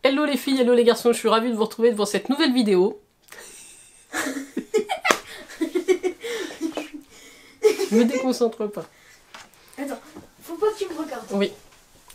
Hello les filles, hello les garçons, je suis ravie de vous retrouver devant cette nouvelle vidéo. Je me déconcentre pas. Attends, faut pas que tu me regardes. Oui.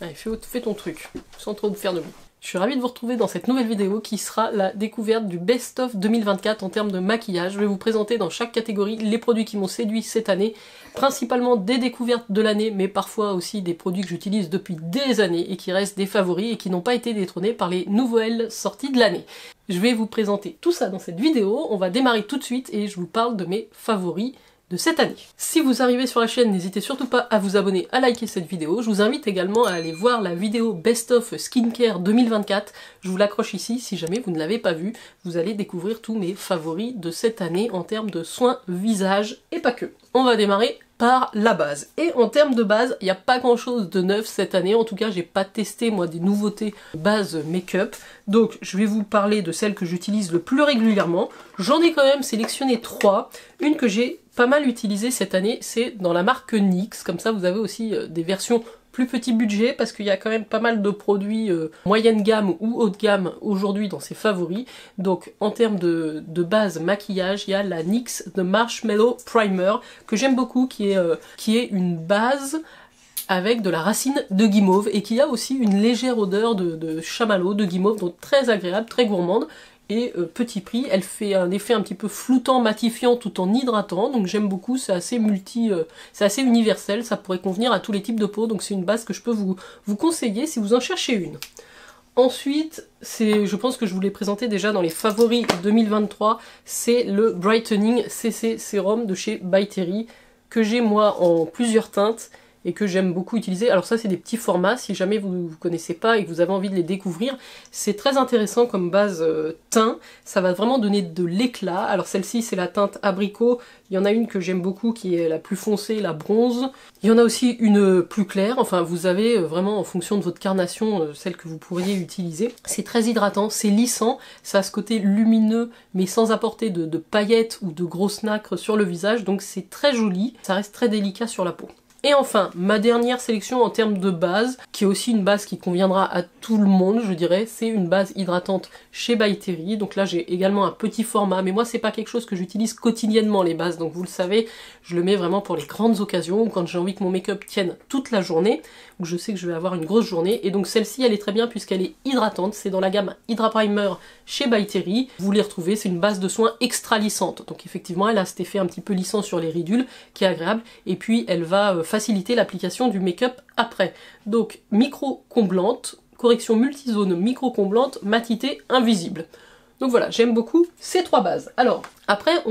Allez, fais ton truc, sans trop faire de bruit. Je suis ravie de vous retrouver dans cette nouvelle vidéo qui sera la découverte du best-of 2024 en termes de maquillage. Je vais vous présenter dans chaque catégorie les produits qui m'ont séduit cette année, principalement des découvertes de l'année, mais parfois aussi des produits que j'utilise depuis des années et qui restent des favoris et qui n'ont pas été détrônés par les nouvelles sorties de l'année. Je vais vous présenter tout ça dans cette vidéo, on va démarrer tout de suite et je vous parle de mes favoris de cette année. Si vous arrivez sur la chaîne, n'hésitez surtout pas à vous abonner, à liker cette vidéo. Je vous invite également à aller voir la vidéo Best of Skincare 2024. Je vous l'accroche ici, si jamais vous ne l'avez pas vue. Vous allez découvrir tous mes favoris de cette année en termes de soins visage et pas que. On va démarrer par la base. Et en termes de base, il n'y a pas grand chose de neuf cette année. En tout cas, j'ai pas testé moi des nouveautés base make-up. Donc je vais vous parler de celles que j'utilise le plus régulièrement. J'en ai quand même sélectionné 3. Une que j'ai pas mal utilisée cette année, c'est dans la marque NYX. Comme ça, vous avez aussi des versions plus petit budget parce qu'il y a quand même pas mal de produits moyenne gamme ou haut de gamme aujourd'hui dans ses favoris. Donc en termes de base maquillage, il y a la NYX The Marshmallow Primer que j'aime beaucoup, qui est une base avec de la racine de guimauve et qui a aussi une légère odeur de chamallow, de guimauve, donc très agréable, très gourmande. Et petit prix, elle fait un effet un petit peu floutant, matifiant tout en hydratant, donc j'aime beaucoup, c'est assez c'est assez universel, ça pourrait convenir à tous les types de peau, donc c'est une base que je peux vous conseiller si vous en cherchez une. Ensuite, je pense que je vous l'ai présenté déjà dans les favoris 2023, c'est le Brightening CC Serum de chez By Terry, que j'ai moi en plusieurs teintes, et que j'aime beaucoup utiliser. Alors ça c'est des petits formats, si jamais vous ne connaissez pas et que vous avez envie de les découvrir, c'est très intéressant comme base teint, ça va vraiment donner de l'éclat. Alors celle-ci c'est la teinte abricot, il y en a une que j'aime beaucoup qui est la plus foncée, la bronze. Il y en a aussi une plus claire, enfin vous avez vraiment en fonction de votre carnation celle que vous pourriez utiliser. C'est très hydratant, c'est lissant, ça a ce côté lumineux mais sans apporter de paillettes ou de grosses nacres sur le visage, donc c'est très joli, ça reste très délicat sur la peau. Et enfin, ma dernière sélection en termes de base, qui est aussi une base qui conviendra à tout le monde, je dirais, c'est une base hydratante chez By Terry. Donc là, j'ai également un petit format, mais moi, c'est pas quelque chose que j'utilise quotidiennement, les bases. Donc vous le savez, je le mets vraiment pour les grandes occasions, ou quand j'ai envie que mon make-up tienne toute la journée, où je sais que je vais avoir une grosse journée. Et donc celle-ci, elle est très bien puisqu'elle est hydratante. C'est dans la gamme Hydra Primer chez By Terry. Vous les retrouvez, c'est une base de soins extra lissante. Donc effectivement, elle a cet effet un petit peu lissant sur les ridules, qui est agréable. Et puis, elle va faciliter l'application du make-up après. Donc micro-comblante, correction multizone micro-comblante, matité invisible. Donc voilà, j'aime beaucoup ces 3 bases. Alors, après,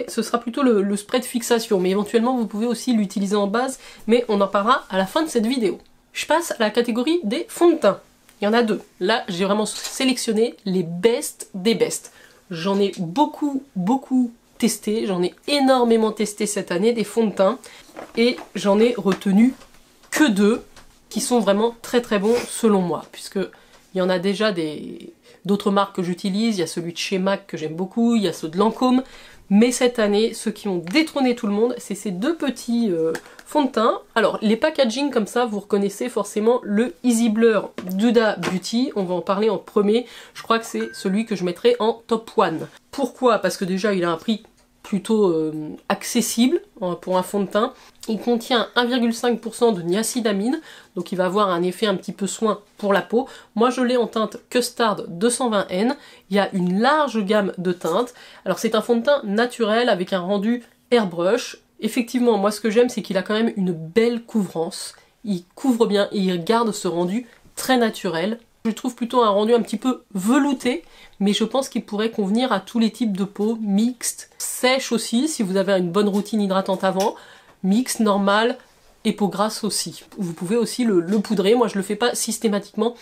ce sera plutôt le spray de fixation, mais éventuellement vous pouvez aussi l'utiliser en base, mais on en parlera à la fin de cette vidéo. Je passe à la catégorie des fonds de teint. Il y en a 2. Là, j'ai vraiment sélectionné les best des best. J'en ai beaucoup testé, j'en ai énormément testé cette année des fonds de teint, et j'en ai retenu que 2 qui sont vraiment très bons selon moi, puisque il y en a déjà d'autres marques que j'utilise, il y a celui de chez MAC que j'aime beaucoup, il y a ceux de Lancôme, mais cette année, ceux qui ont détrôné tout le monde, c'est ces 2 petits fonds de teint. Alors, les packaging comme ça, vous reconnaissez forcément le Easy Blur d'Huda Beauty, on va en parler en premier, je crois que c'est celui que je mettrai en top 1. Pourquoi? Parce que déjà, il a un prix plutôt accessible pour un fond de teint. Il contient 1,5% de niacinamide, donc il va avoir un effet un petit peu soin pour la peau. Moi je l'ai en teinte Custard 220N, il y a une large gamme de teintes. Alors c'est un fond de teint naturel avec un rendu airbrush. Effectivement, moi ce que j'aime c'est qu'il a quand même une belle couvrance, il couvre bien et il garde ce rendu très naturel. Je trouve plutôt un rendu un petit peu velouté, mais je pense qu'il pourrait convenir à tous les types de peau, mixte, sèche aussi, si vous avez une bonne routine hydratante avant, mixte, normale, et peau grasse aussi. Vous pouvez aussi le poudrer, moi je le fais pas systématiquement,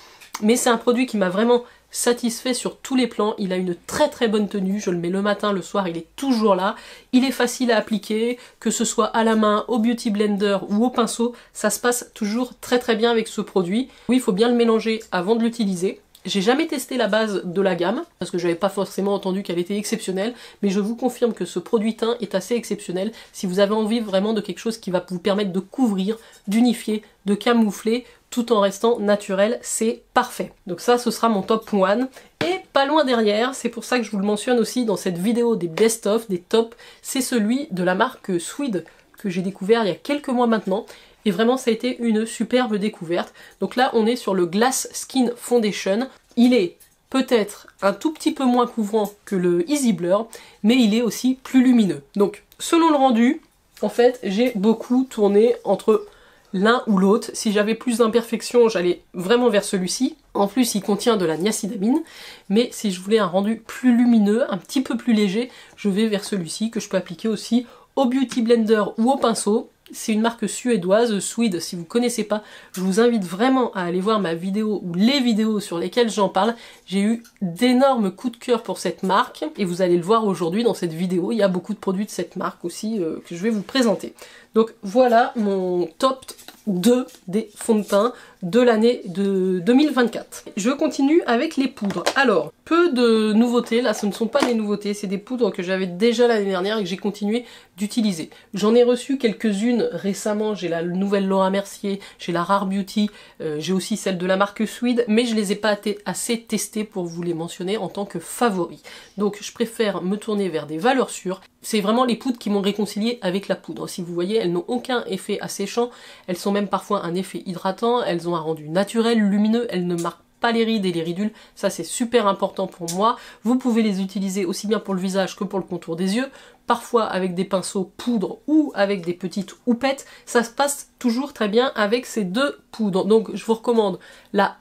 mais c'est un produit qui m'a vraiment satisfait sur tous les plans. Il a une très bonne tenue, je le mets le matin, le soir, il est toujours là, il est facile à appliquer, que ce soit à la main, au beauty blender ou au pinceau, ça se passe toujours très bien avec ce produit. Oui, il faut bien le mélanger avant de l'utiliser. J'ai jamais testé la base de la gamme, parce que j'avais pas forcément entendu qu'elle était exceptionnelle, mais je vous confirme que ce produit teint est assez exceptionnel. Si vous avez envie vraiment de quelque chose qui va vous permettre de couvrir, d'unifier, de camoufler, tout en restant naturel, c'est parfait. Donc ça, ce sera mon top 1. Et pas loin derrière, c'est pour ça que je vous le mentionne aussi dans cette vidéo des best-of, des tops, c'est celui de la marque Swede que j'ai découvert il y a quelques mois maintenant. Et vraiment, ça a été une superbe découverte. Donc là, on est sur le Glass Skin Foundation. Il est peut-être un tout petit peu moins couvrant que le Easy Blur, mais il est aussi plus lumineux. Donc, selon le rendu, en fait, j'ai beaucoup tourné entre l'un ou l'autre. Si j'avais plus d'imperfections, j'allais vraiment vers celui-ci. En plus, il contient de la niacinamide, mais si je voulais un rendu plus lumineux, un petit peu plus léger, je vais vers celui-ci, que je peux appliquer aussi au Beauty Blender ou au pinceau. C'est une marque suédoise, Swede, si vous ne connaissez pas, je vous invite vraiment à aller voir ma vidéo ou les vidéos sur lesquelles j'en parle. J'ai eu d'énormes coups de cœur pour cette marque et vous allez le voir aujourd'hui dans cette vidéo. Il y a beaucoup de produits de cette marque aussi que je vais vous présenter. Donc voilà mon top 2 des fonds de teint de l'année de 2024. Je continue avec les poudres. Alors, peu de nouveautés, là ce ne sont pas des nouveautés, c'est des poudres que j'avais déjà l'année dernière et que j'ai continué d'utiliser. J'en ai reçu quelques-unes récemment, j'ai la nouvelle Laura Mercier, j'ai la Rare Beauty, j'ai aussi celle de la marque Swede, mais je les ai pas assez testées pour vous les mentionner en tant que favoris. Donc je préfère me tourner vers des valeurs sûres. C'est vraiment les poudres qui m'ont réconcilié avec la poudre. Si vous voyez, elles n'ont aucun effet asséchant, elles sont même parfois un effet hydratant, elles ont un rendu naturel, lumineux, elles ne marquent pas les rides et les ridules, ça c'est super important pour moi. Vous pouvez les utiliser aussi bien pour le visage que pour le contour des yeux, parfois avec des pinceaux poudre ou avec des petites houpettes, ça se passe toujours très bien avec ces deux poudres. Donc je vous recommande la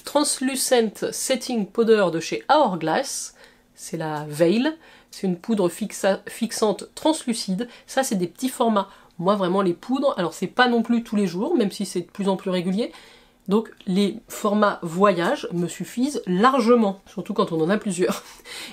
Translucent Setting Powder de chez Hourglass, c'est la Veil, c'est une poudre fixante translucide, ça c'est des petits formats. Moi vraiment les poudres, alors c'est pas non plus tous les jours, même si c'est de plus en plus régulier, donc les formats voyage me suffisent largement, surtout quand on en a plusieurs.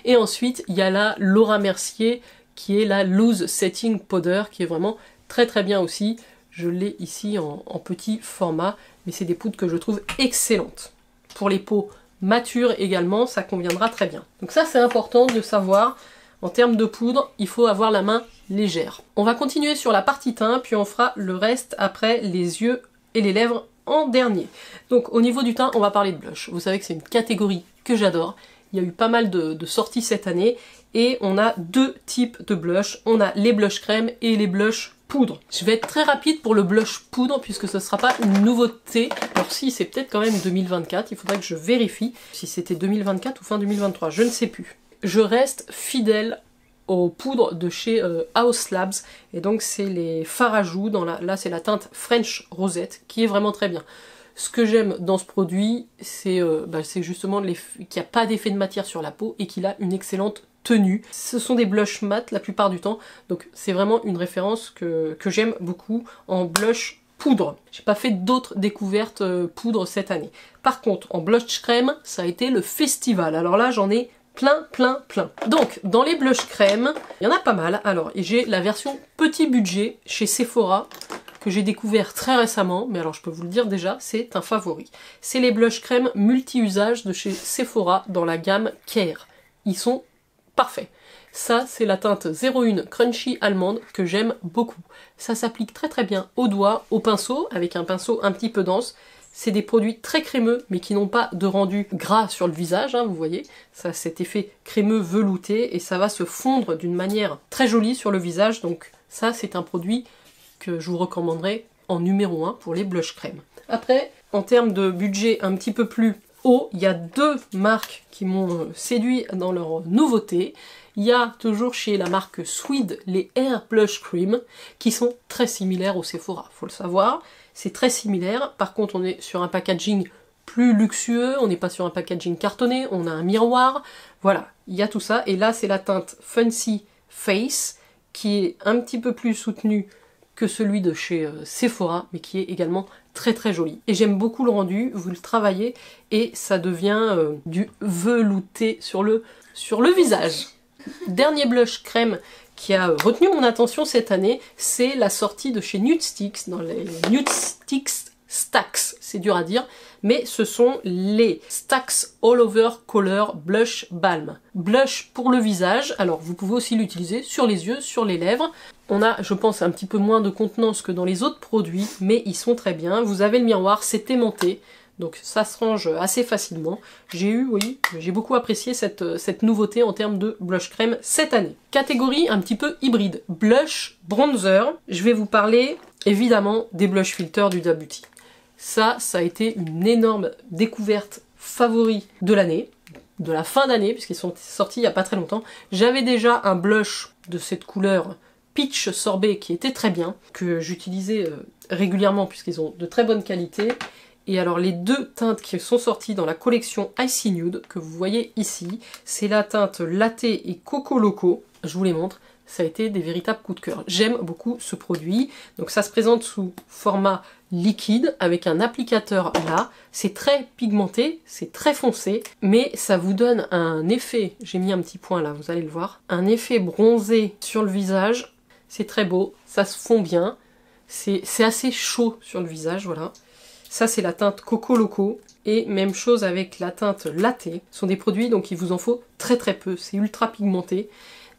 Et ensuite il y a la Laura Mercier qui est la Loose Setting Powder, qui est vraiment très très bien aussi. Je l'ai ici en petit format, mais c'est des poudres que je trouve excellentes. Pour les peaux matures également, ça conviendra très bien. Donc ça c'est important de savoir. En termes de poudre, il faut avoir la main légère. On va continuer sur la partie teint, puis on fera le reste après les yeux et les lèvres en dernier. Donc au niveau du teint, on va parler de blush. Vous savez que c'est une catégorie que j'adore. Il y a eu pas mal de sorties cette année et on a deux types de blush. On a les blush crème et les blush poudre. Je vais être très rapide pour le blush poudre puisque ce ne sera pas une nouveauté. Alors si, c'est peut-être quand même 2024, il faudrait que je vérifie si c'était 2024 ou fin 2023, je ne sais plus. Je reste fidèle aux poudres de chez Haus Labs et donc c'est les fards à joues, là c'est la teinte French Rosette qui est vraiment très bien. Ce que j'aime dans ce produit c'est justement qu'il n'y a pas d'effet de matière sur la peau et qu'il a une excellente tenue. Ce sont des blushs mat la plupart du temps, donc c'est vraiment une référence que j'aime beaucoup en blush poudre. J'ai pas fait d'autres découvertes poudre cette année. Par contre en blush crème ça a été le festival, alors là j'en ai plein. Donc, dans les blushs crème, il y en a pas mal. Alors, j'ai la version petit budget chez Sephora, que j'ai découvert très récemment, mais alors je peux vous le dire déjà, c'est un favori. C'est les blushs crème multi-usage de chez Sephora dans la gamme Care. Ils sont parfaits. Ça, c'est la teinte 01 Crunchy Almond que j'aime beaucoup. Ça s'applique très bien au doigt, au pinceau, avec un pinceau un petit peu dense. C'est des produits très crémeux, mais qui n'ont pas de rendu gras sur le visage, hein, vous voyez. Ça a cet effet crémeux velouté, et ça va se fondre d'une manière très jolie sur le visage. Donc ça, c'est un produit que je vous recommanderais en numéro 1 pour les blushs crème. Après, en termes de budget un petit peu plus haut, il y a deux marques qui m'ont séduit dans leur nouveauté. Il y a toujours chez la marque Swede les Air Blush Cream, qui sont très similaires au Sephora, faut le savoir. C'est très similaire, par contre on est sur un packaging plus luxueux, on n'est pas sur un packaging cartonné, on a un miroir, voilà, il y a tout ça. Et là c'est la teinte Fancy Face, qui est un petit peu plus soutenue que celui de chez Sephora, mais qui est également très joli. Et j'aime beaucoup le rendu, vous le travaillez, et ça devient du velouté sur le visage. Dernier blush crème qui a retenu mon attention cette année, c'est la sortie de chez Nude Sticks dans les Nude Sticks Stacks, c'est dur à dire, mais ce sont les Stacks All Over Color Blush Balm. Blush pour le visage, alors vous pouvez aussi l'utiliser sur les yeux, sur les lèvres. On a, je pense, un petit peu moins de contenance que dans les autres produits, mais ils sont très bien. Vous avez le miroir, c'est aimanté. Donc ça se range assez facilement. J'ai beaucoup apprécié cette nouveauté en termes de blush crème cette année. Catégorie un petit peu hybride. Blush, bronzer. Je vais vous parler évidemment des blush filters d'Huda Beauty. Ça a été une énorme découverte favori de l'année, de la fin d'année, puisqu'ils sont sortis il n'y a pas très longtemps. J'avais déjà un blush de cette couleur Peach Sorbet qui était très bien, que j'utilisais régulièrement puisqu'ils ont de très bonne qualité. Et alors les deux teintes qui sont sorties dans la collection Icy Nude, que vous voyez ici, c'est la teinte Latte et Coco Loco, je vous les montre, ça a été des véritables coups de cœur. J'aime beaucoup ce produit, donc ça se présente sous format liquide avec un applicateur là, c'est très pigmenté, c'est très foncé, mais ça vous donne un effet, j'ai mis un petit point là, vous allez le voir, un effet bronzé sur le visage, c'est très beau, ça se fond bien, c'est assez chaud sur le visage, voilà. Ça c'est la teinte Coco Loco et même chose avec la teinte Latte. Ce sont des produits donc il vous en faut très peu, c'est ultra pigmenté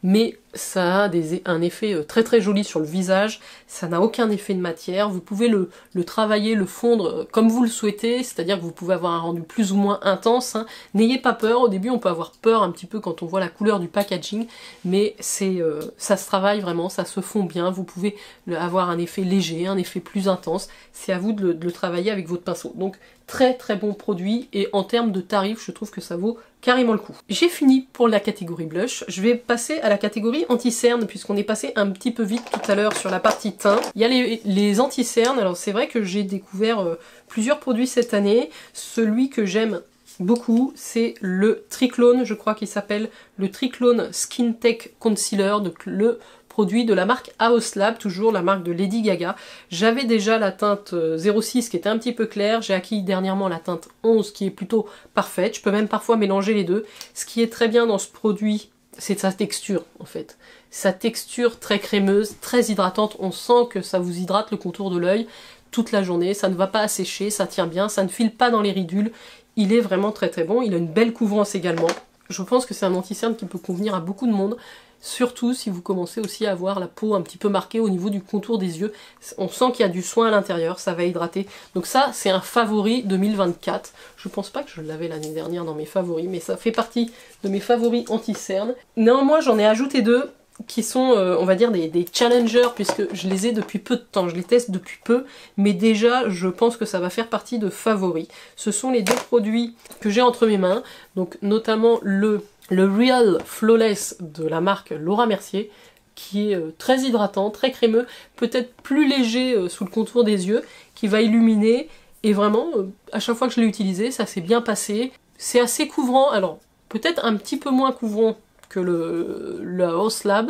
mais ça a un effet très joli sur le visage, ça n'a aucun effet de matière, vous pouvez le travailler, le fondre comme vous le souhaitez, c'est-à-dire que vous pouvez avoir un rendu plus ou moins intense, hein. N'ayez pas peur, au début on peut avoir peur un petit peu quand on voit la couleur du packaging, mais ça se travaille vraiment, ça se fond bien, vous pouvez avoir un effet léger, un effet plus intense, c'est à vous de le travailler avec votre pinceau. Donc très bon produit et en termes de tarifs je trouve que ça vaut carrément le coup. J'ai fini pour la catégorie blush, je vais passer à la catégorie anti-cerne puisqu'on est passé un petit peu vite tout à l'heure sur la partie teint. Il y a les anti-cernes, alors c'est vrai que j'ai découvert plusieurs produits cette année. Celui que j'aime beaucoup c'est le Triclone, je crois qu'il s'appelle le Triclone Skin Tech Concealer, donc le produit de la marque House Lab, toujours la marque de Lady Gaga. J'avais déjà la teinte 06 qui était un petit peu claire, j'ai acquis dernièrement la teinte 11 qui est plutôt parfaite, je peux même parfois mélanger les deux. Ce qui est très bien dans ce produit, c'est sa texture en fait. Sa texture très crémeuse, très hydratante, on sent que ça vous hydrate le contour de l'œil toute la journée, ça ne va pas assécher, ça tient bien, ça ne file pas dans les ridules, il est vraiment très bon, il a une belle couvrance également. Je pense que c'est un anti-cerne qui peut convenir à beaucoup de monde, surtout si vous commencez aussi à avoir la peau un petit peu marquée au niveau du contour des yeux. On sent qu'il y a du soin à l'intérieur, ça va hydrater. Donc ça, c'est un favori 2024. Je pense pas que je l'avais l'année dernière dans mes favoris, mais ça fait partie de mes favoris anti-cerne. Néanmoins, j'en ai ajouté deux qui sont, on va dire, des challengers, puisque je les ai depuis peu de temps, je les teste depuis peu, mais déjà, je pense que ça va faire partie de favoris. Ce sont les deux produits que j'ai entre mes mains, donc notamment le Real Flawless de la marque Laura Mercier, qui est très hydratant, très crémeux, peut-être plus léger sous le contour des yeux, qui va illuminer, et vraiment, à chaque fois que je l'ai utilisé, ça s'est bien passé. C'est assez couvrant, alors peut-être un petit peu moins couvrant que le House Lab,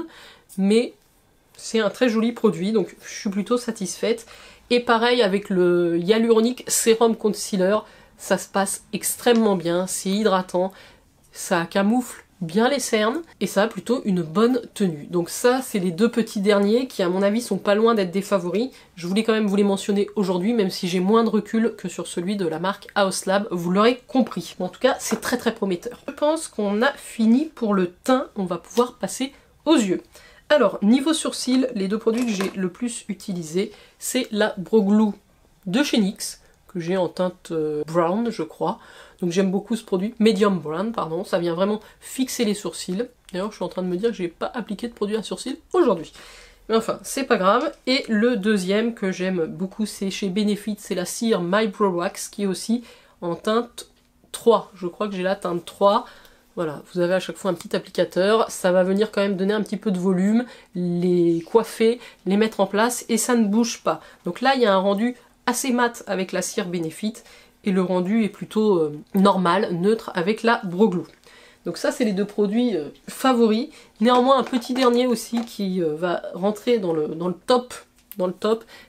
mais c'est un très joli produit, donc je suis plutôt satisfaite. Et pareil avec le Hyaluronic Serum Concealer, ça se passe extrêmement bien, c'est hydratant, ça camoufle bien les cernes et ça a plutôt une bonne tenue. Donc ça, c'est les deux petits derniers qui à mon avis sont pas loin d'être des favoris. Je voulais quand même vous les mentionner aujourd'hui, même si j'ai moins de recul que sur celui de la marque House Lab, vous l'aurez compris. En tout cas, c'est très prometteur. Je pense qu'on a fini pour le teint, on va pouvoir passer aux yeux. Alors, niveau sourcils, les deux produits que j'ai le plus utilisés, c'est la Brow Glue de chez NYX, que j'ai en teinte brown, je crois. Donc j'aime beaucoup ce produit, medium brown, pardon, ça vient vraiment fixer les sourcils. D'ailleurs, je suis en train de me dire que j'ai pas appliqué de produit à sourcils aujourd'hui. Mais enfin, c'est pas grave. Et le deuxième que j'aime beaucoup, c'est chez Benefit, c'est la cire My Brow Wax, qui est aussi en teinte 3. Je crois que j'ai la teinte 3. Voilà, vous avez à chaque fois un petit applicateur, ça va venir quand même donner un petit peu de volume, les coiffer, les mettre en place, et ça ne bouge pas. Donc là, il y a un rendu assez mat avec la cire Benefit, et le rendu est plutôt normal, neutre avec la Brow Glue. Donc ça, c'est les deux produits favoris. Néanmoins, un petit dernier aussi qui va rentrer dans le top,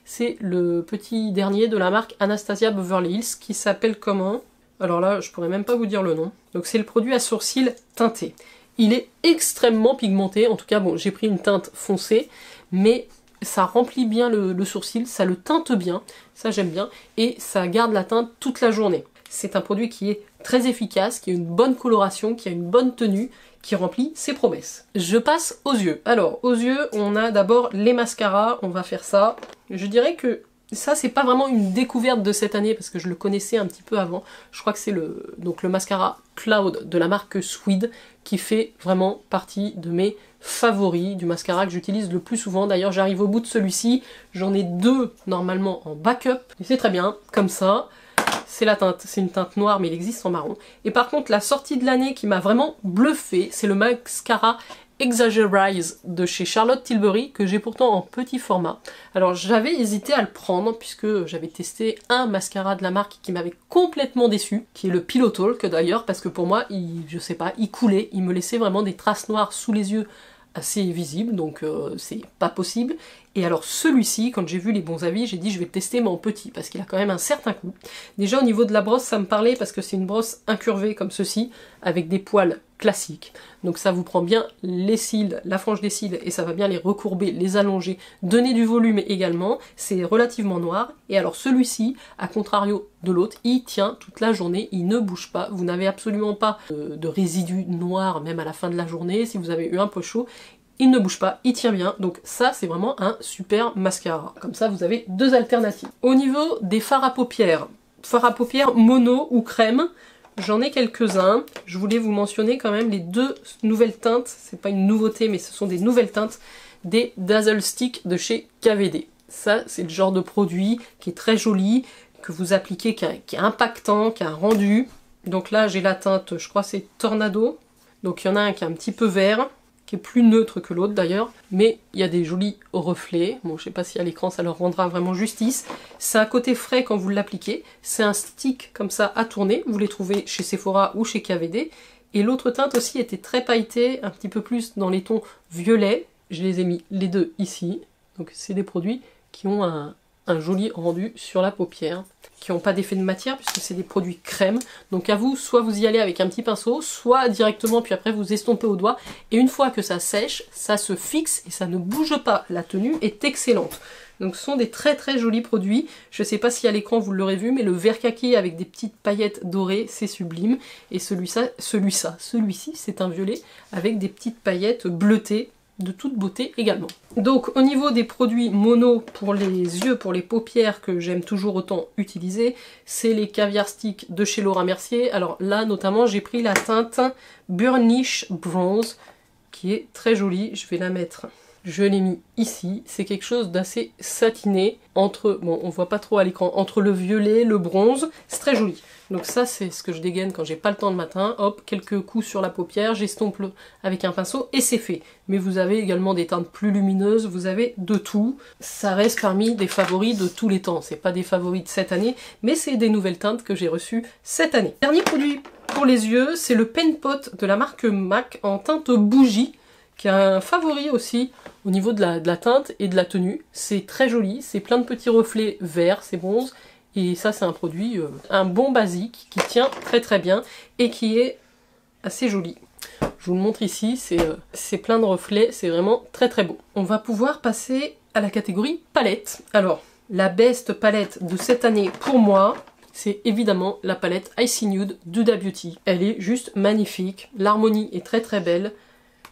c'est le petit dernier de la marque Anastasia Beverly Hills qui s'appelle comment? Alors là, je pourrais même pas vous dire le nom. Donc c'est le produit à sourcils teinté. Il est extrêmement pigmenté, en tout cas bon, j'ai pris une teinte foncée, mais ça remplit bien le sourcil, ça le teinte bien, ça j'aime bien, et ça garde la teinte toute la journée. C'est un produit qui est très efficace, qui a une bonne coloration, qui a une bonne tenue, qui remplit ses promesses. Je passe aux yeux. Alors, aux yeux, on a d'abord les mascaras, on va faire ça. Je dirais que ça, c'est pas vraiment une découverte de cette année, parce que je le connaissais un petit peu avant. Je crois que c'est le mascara Cloud de la marque Swede, qui fait vraiment partie de mes favoris, du mascara que j'utilise le plus souvent. D'ailleurs, j'arrive au bout de celui-ci, j'en ai 2 normalement en backup, et c'est très bien, comme ça. C'est la teinte, c'est une teinte noire mais il existe en marron. Et par contre la sortie de l'année qui m'a vraiment bluffé, c'est le mascara Exagerize de chez Charlotte Tilbury, que j'ai pourtant en petit format. Alors j'avais hésité à le prendre puisque j'avais testé un mascara de la marque qui m'avait complètement déçu, qui est le Pillow Talk d'ailleurs, parce que pour moi, je sais pas, il coulait, il me laissait vraiment des traces noires sous les yeux assez visibles, donc c'est pas possible. Et alors celui-ci, quand j'ai vu les bons avis, j'ai dit je vais le tester mais en petit, parce qu'il a quand même un certain coût. Déjà au niveau de la brosse, ça me parlait parce que c'est une brosse incurvée comme ceci, avec des poils classiques. Donc ça vous prend bien les cils, la frange des cils, et ça va bien les recourber, les allonger, donner du volume également. C'est relativement noir. Et alors celui-ci, à contrario de l'autre, il tient toute la journée, il ne bouge pas. Vous n'avez absolument pas de résidus noirs, même à la fin de la journée, si vous avez eu un peu chaud. Il ne bouge pas, il tient bien, donc ça c'est vraiment un super mascara. Comme ça vous avez 2 alternatives. Au niveau des fards à paupières mono ou crème, j'en ai quelques-uns. Je voulais vous mentionner quand même les 2 nouvelles teintes, c'est pas une nouveauté mais ce sont des nouvelles teintes, des Dazzle Stick de chez KVD. Ça c'est le genre de produit qui est très joli, que vous appliquez, qui est impactant, qui a un rendu. Donc là j'ai la teinte, je crois c'est Tornado, donc il y en a un qui est un petit peu vert, qui est plus neutre que l'autre d'ailleurs, mais il y a des jolis reflets. Bon, je sais pas si à l'écran ça leur rendra vraiment justice. C'est un côté frais quand vous l'appliquez. C'est un stick comme ça à tourner. Vous les trouvez chez Sephora ou chez KVD. Et l'autre teinte aussi était très pailletée, un petit peu plus dans les tons violets. Je les ai mis les 2 ici. Donc c'est des produits qui ont un joli rendu sur la paupière, qui n'ont pas d'effet de matière puisque c'est des produits crème. Donc à vous, soit vous y allez avec un petit pinceau, soit directement puis après vous estompez au doigt. Et une fois que ça sèche, ça se fixe et ça ne bouge pas. La tenue est excellente. Donc ce sont des très très jolis produits. Je ne sais pas si à l'écran vous l'aurez vu, mais le vert kaki avec des petites paillettes dorées, c'est sublime. Et celui-ci, c'est un violet avec des petites paillettes bleutées, de toute beauté également. Donc au niveau des produits mono pour les yeux, pour les paupières que j'aime toujours autant utiliser, c'est les Caviar Stick de chez Laura Mercier. Alors là notamment j'ai pris la teinte Burnish Bronze qui est très jolie, je vais la mettre. Je l'ai mis ici, c'est quelque chose d'assez satiné, entre, bon on voit pas trop à l'écran, entre le violet, le bronze, c'est très joli. Donc ça c'est ce que je dégaine quand j'ai pas le temps le matin, hop, quelques coups sur la paupière, j'estompe avec un pinceau et c'est fait. Mais vous avez également des teintes plus lumineuses, vous avez de tout. Ça reste parmi des favoris de tous les temps, c'est pas des favoris de cette année, mais c'est des nouvelles teintes que j'ai reçues cette année. Dernier produit pour les yeux, c'est le Pen Pot de la marque MAC en teinte bougie, qui a un favori aussi au niveau de la teinte et de la tenue. C'est très joli, c'est plein de petits reflets verts, c'est bronze. Et ça c'est un produit, un bon basique qui tient très très bien et qui est assez joli. Je vous le montre ici, c'est plein de reflets, c'est vraiment très très beau. On va pouvoir passer à la catégorie palette. Alors, la best palette de cette année pour moi, c'est évidemment la palette Icy Nude d'Huda Beauty. Elle est juste magnifique, l'harmonie est très très belle.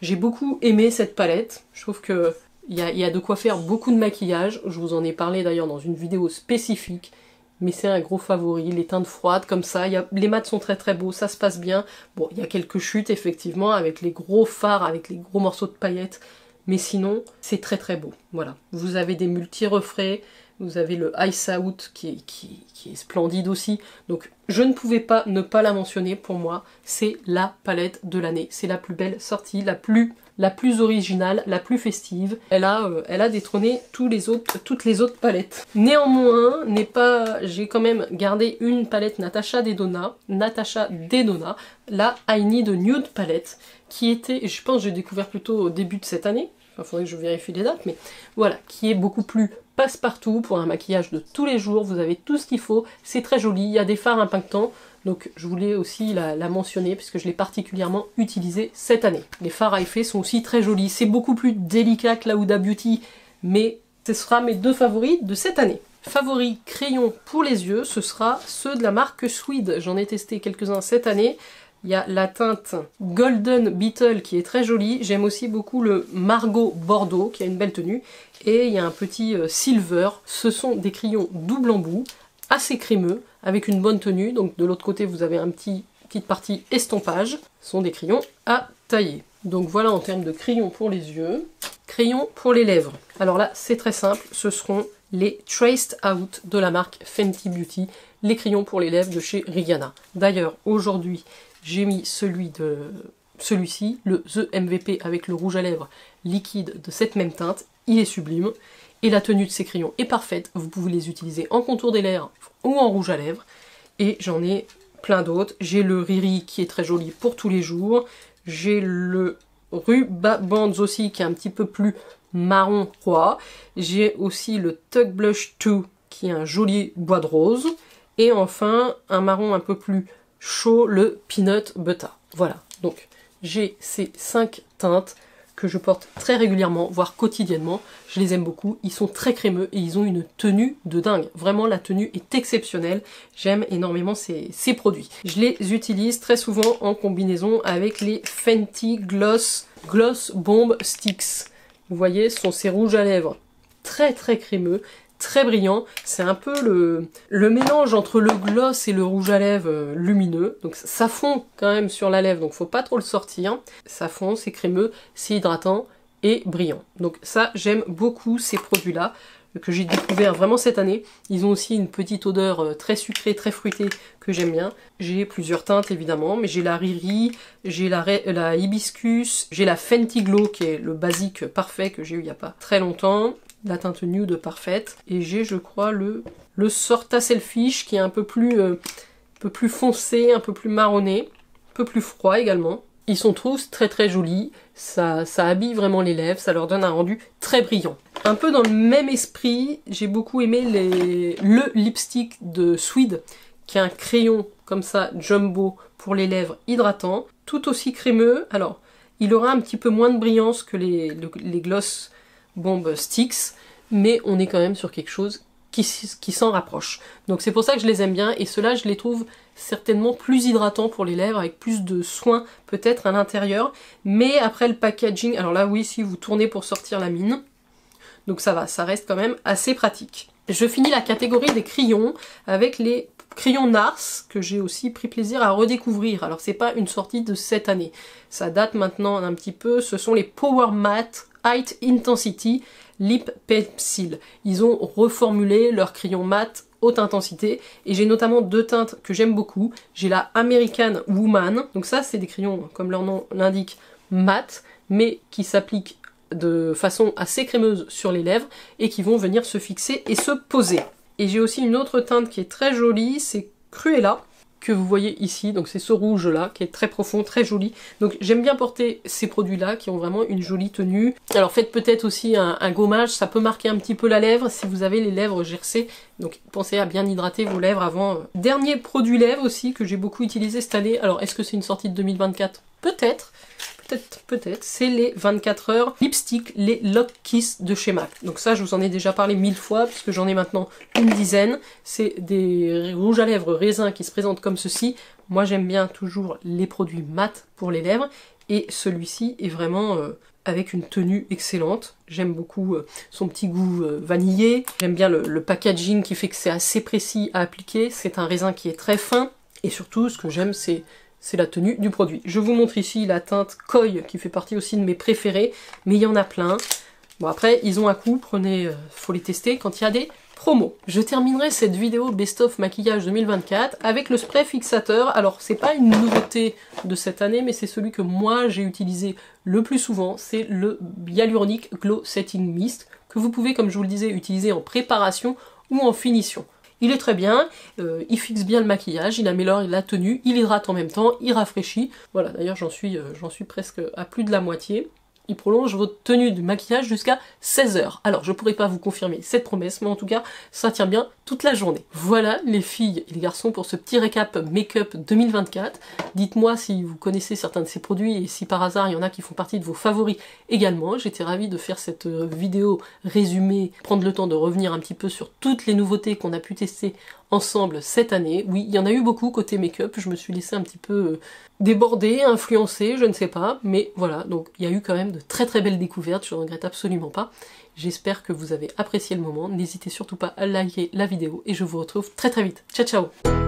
J'ai beaucoup aimé cette palette, je trouve que il y a de quoi faire beaucoup de maquillage. Je vous en ai parlé d'ailleurs dans une vidéo spécifique. Mais c'est un gros favori, les teintes froides comme ça, les mats sont très très beaux, ça se passe bien. Bon, il y a quelques chutes effectivement, avec les gros fards, avec les gros morceaux de paillettes, mais sinon, c'est très très beau. Voilà, vous avez des multi-refrets, vous avez le Ice Out qui est splendide aussi. Donc je ne pouvais pas ne pas la mentionner, pour moi, c'est la palette de l'année. C'est la plus belle sortie, la plus originale, la plus festive. Elle a détrôné toutes les autres palettes. Néanmoins, j'ai quand même gardé une palette Natasha Denona, la I Need Nude palette, qui était, je pense que j'ai découvert plutôt au début de cette année, il faudrait que je vérifie les dates, mais voilà, qui est beaucoup plus passe-partout pour un maquillage de tous les jours. Vous avez tout ce qu'il faut, c'est très joli, il y a des fards impactants. Donc je voulais aussi la mentionner puisque je l'ai particulièrement utilisée cette année. Les fards à effet sont aussi très jolis. C'est beaucoup plus délicat que la Huda Beauty, mais Ce sera mes deux favoris de cette année. Favoris crayons pour les yeux, ce sera ceux de la marque Swede. J'en ai testé quelques-uns cette année. Il y a la teinte Golden Beetle qui est très jolie. J'aime aussi beaucoup le Margot Bordeaux qui a une belle tenue. Et il y a un petit Silver. Ce sont des crayons double embout, assez crémeux, avec une bonne tenue. Donc de l'autre côté, vous avez une petite partie estampage. Ce sont des crayons à tailler. Donc voilà en termes de crayons pour les yeux. Crayons pour les lèvres. Alors là, c'est très simple. Ce seront les Traced Out de la marque Fenty Beauty. Les crayons pour les lèvres de chez Rihanna. D'ailleurs, aujourd'hui, j'ai mis celui-ci, le The MVP avec le rouge à lèvres liquide de cette même teinte. Il est sublime. Et la tenue de ces crayons est parfaite. Vous pouvez les utiliser en contour des lèvres ou en rouge à lèvres. Et j'en ai plein d'autres. J'ai le Riri qui est très joli pour tous les jours. J'ai le Rubabands aussi qui est un petit peu plus marron roi. J'ai aussi le Tug Blush 2 qui est un joli bois de rose. Et enfin, un marron un peu plus chaud, le Peanut Butter. Voilà, donc j'ai ces 5 teintes que je porte très régulièrement, voire quotidiennement. Je les aime beaucoup, ils sont très crémeux et ils ont une tenue de dingue. Vraiment, la tenue est exceptionnelle. J'aime énormément ces produits. Je les utilise très souvent en combinaison avec les Fenty Gloss Bomb Sticks. Vous voyez, ce sont ces rouges à lèvres très très crémeux, très brillant. C'est un peu le mélange entre le gloss et le rouge à lèvres lumineux. Donc ça fond quand même sur la lèvre, donc faut pas trop le sortir. Ça fond, c'est crémeux, c'est hydratant et brillant. Donc ça, j'aime beaucoup ces produits-là que j'ai découvert vraiment cette année. Ils ont aussi une petite odeur très sucrée, très fruitée que j'aime bien. J'ai plusieurs teintes évidemment, mais j'ai la Riri, j'ai la Hibiscus, j'ai la Fenty Glow qui est le basique parfait que j'ai eu il n'y a pas très longtemps. La teinte nude parfaite. Et j'ai, je crois, le Sorta Selfish qui est un peu plus foncé, un peu plus marronné, un peu plus froid également. Ils sont tous très très jolis, ça habille vraiment les lèvres, ça leur donne un rendu très brillant. Un peu dans le même esprit, j'ai beaucoup aimé le lipstick de Swede, qui est un crayon comme ça, jumbo, pour les lèvres hydratant, tout aussi crémeux. Alors, il aura un petit peu moins de brillance que les Gloss Bomb Sticks, mais on est quand même sur quelque chose qui s'en rapproche. Donc c'est pour ça que je les aime bien, et ceux-là je les trouve certainement plus hydratants pour les lèvres, avec plus de soin peut-être à l'intérieur, mais après le packaging, alors là oui, si vous tournez pour sortir la mine, donc ça va, ça reste quand même assez pratique. Je finis la catégorie des crayons avec les crayons NARS que j'ai aussi pris plaisir à redécouvrir. Alors c'est pas une sortie de cette année, ça date maintenant un petit peu, ce sont les Power Matte High Intensity Lip Pencil. Ils ont reformulé leur crayon mat haute intensité et j'ai notamment deux teintes que j'aime beaucoup. J'ai la American Woman, donc ça c'est des crayons comme leur nom l'indique mat, mais qui s'appliquent de façon assez crémeuse sur les lèvres et qui vont venir se fixer et se poser. Et j'ai aussi une autre teinte qui est très jolie, c'est Cruella, que vous voyez ici, donc c'est ce rouge là qui est très profond, très joli. Donc j'aime bien porter ces produits là qui ont vraiment une jolie tenue. Alors faites peut-être aussi un gommage, ça peut marquer un petit peu la lèvre si vous avez les lèvres gercées, donc pensez à bien hydrater vos lèvres avant. Dernier produit lèvres aussi que j'ai beaucoup utilisé cette année, alors est-ce que c'est une sortie de 2024? Peut-être, c'est les 24 heures lipstick, les Lock Kiss de chez MAC. Donc ça, je vous en ai déjà parlé 1000 fois, puisque j'en ai maintenant une dizaine. C'est des rouges à lèvres raisins qui se présentent comme ceci. Moi, j'aime bien toujours les produits mat pour les lèvres, et celui-ci est vraiment avec une tenue excellente. J'aime beaucoup son petit goût vanillé. J'aime bien le packaging qui fait que c'est assez précis à appliquer. C'est un raisin qui est très fin, et surtout, ce que j'aime, c'est la tenue du produit. Je vous montre ici la teinte Koi qui fait partie aussi de mes préférés, mais il y en a plein. Bon après, ils ont un coût, faut les tester quand il y a des promos. Je terminerai cette vidéo Best of Maquillage 2024 avec le spray fixateur. Alors c'est pas une nouveauté de cette année, mais c'est celui que moi j'ai utilisé le plus souvent, c'est le Hyaluronic Glow Setting Mist, que vous pouvez, comme je vous le disais, utiliser en préparation ou en finition. Il est très bien, il fixe bien le maquillage, il améliore la tenue, il hydrate en même temps, il rafraîchit. Voilà, d'ailleurs j'en suis presque à plus de la moitié. il prolonge votre tenue de maquillage jusqu'à 16h. Alors, je pourrais pas vous confirmer cette promesse, mais en tout cas, ça tient bien toute la journée. Voilà les filles et les garçons pour ce petit récap make-up 2024. Dites-moi si vous connaissez certains de ces produits et si par hasard il y en a qui font partie de vos favoris également. J'étais ravie de faire cette vidéo résumée, prendre le temps de revenir un petit peu sur toutes les nouveautés qu'on a pu tester ensemble cette année. Oui, il y en a eu beaucoup côté make-up, je me suis laissée un petit peu déborder, influencer, je ne sais pas, mais voilà, donc il y a eu quand même de très très belles découvertes, je ne regrette absolument pas. J'espère que vous avez apprécié le moment, n'hésitez surtout pas à liker la vidéo et je vous retrouve très très vite. Ciao ciao!